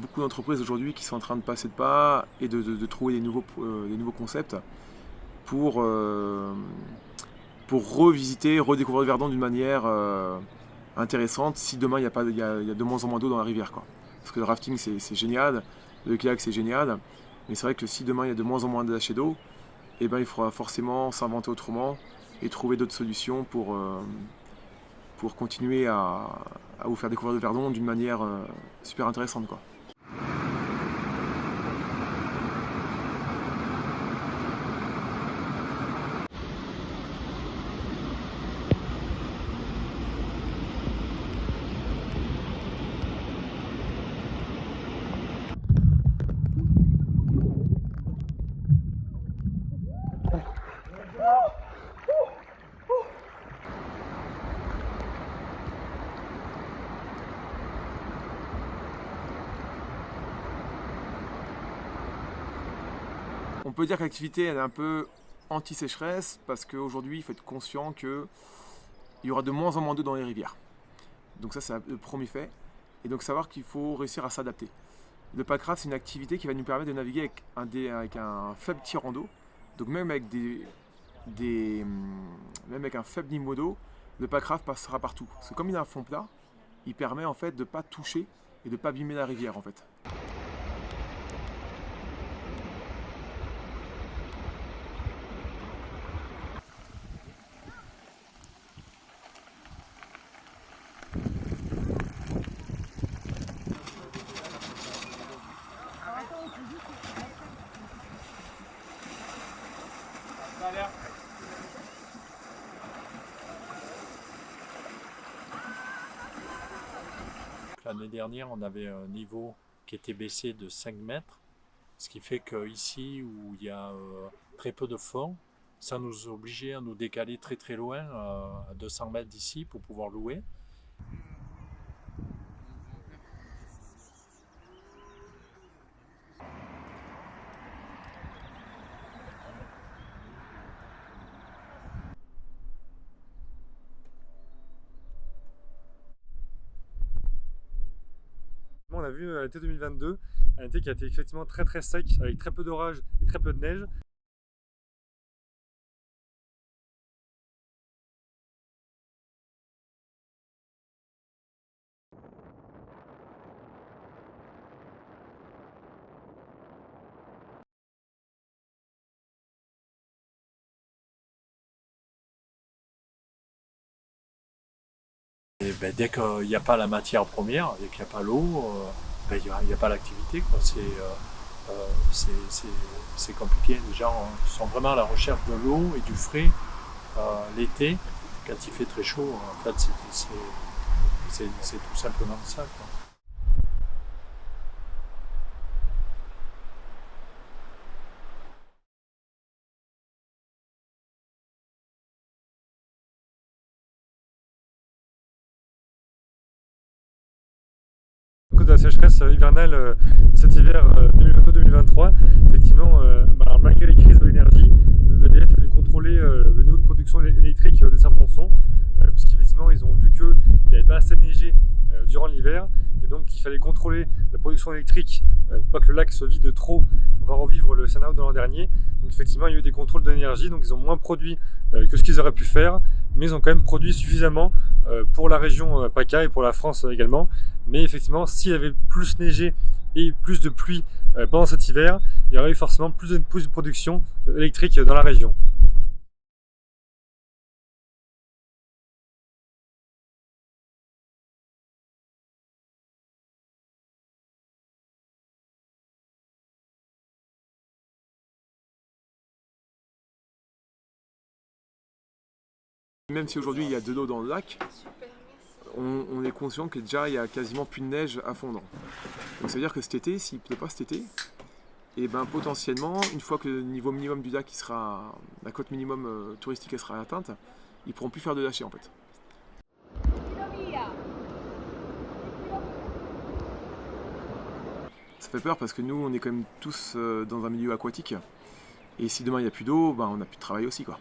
beaucoup d'entreprises aujourd'hui qui sont en train de passer de pas et de trouver des nouveaux concepts pour, pour revisiter, redécouvrir le Verdon d'une manière intéressante si demain il y a de moins en moins d'eau dans la rivière, quoi. Parce que le rafting c'est génial, le kayak c'est génial, mais c'est vrai que si demain il y a de moins en moins de lâchers d'eau, eh ben, il faudra forcément s'inventer autrement et trouver d'autres solutions pour continuer à vous faire découvrir le Verdon d'une manière super intéressante, quoi. On peut dire que l'activité est un peu anti-sécheresse parce qu'aujourd'hui il faut être conscient qu'il y aura de moins en moins d'eau dans les rivières. Donc ça c'est le premier fait. Et donc savoir qu'il faut réussir à s'adapter. Le packraft c'est une activité qui va nous permettre de naviguer avec un faible tirant d'eau. Donc même avec même avec un faible niveau d'eau, le packraft passera partout. Parce que comme il a un fond plat, il permet en fait de ne pas toucher et de ne pas abîmer la rivière en fait. L'année dernière, on avait un niveau qui était baissé de 5 mètres, ce qui fait qu'ici, où il y a très peu de fond, ça nous obligeait à nous décaler très très loin, à 200 mètres d'ici, pour pouvoir louer. On a vu l'été 2022, un été qui a été effectivement très très sec, avec très peu d'orage et très peu de neige. Et ben, dès qu'il n'y a pas la matière première, dès qu'il n'y a pas l'eau, ben, il n'y a pas l'activité, quoi. C'est compliqué. Les gens sont vraiment à la recherche de l'eau et du frais l'été, quand il fait très chaud. En fait, c'est tout simplement ça, quoi. À cause de la sécheresse hivernale cet hiver 2022-2023, effectivement, malgré les crises de l'énergie, EDF a dû contrôler le niveau de production électrique de Saint-Ponçon, puisqu'effectivement ils ont vu qu'il n'avait pas assez neigé durant l'hiver, et donc il fallait contrôler la production électrique pour pas que le lac se vide trop pour pas revivre le Sanao de l'an dernier. Donc effectivement il y a eu des contrôles de l'énergie, donc ils ont moins produit que ce qu'ils auraient pu faire, mais ils ont quand même produit suffisamment pour la région PACA et pour la France également. Mais effectivement, s'il y avait plus neigé et plus de pluie pendant cet hiver, il y aurait eu forcément plus de production électrique dans la région. Même si aujourd'hui il y a de l'eau dans le lac, on est conscient que déjà il y a quasiment plus de neige à fondre. Donc ça veut dire que cet été, s'il ne pleut pas cet été, et ben potentiellement, une fois que le niveau minimum du lac la cote minimum touristique elle sera atteinte, ils pourront plus faire de lâcher en fait. Ça fait peur parce que nous on est quand même tous dans un milieu aquatique, et si demain il n'y a plus d'eau, ben, on n'a plus de travail aussi, quoi.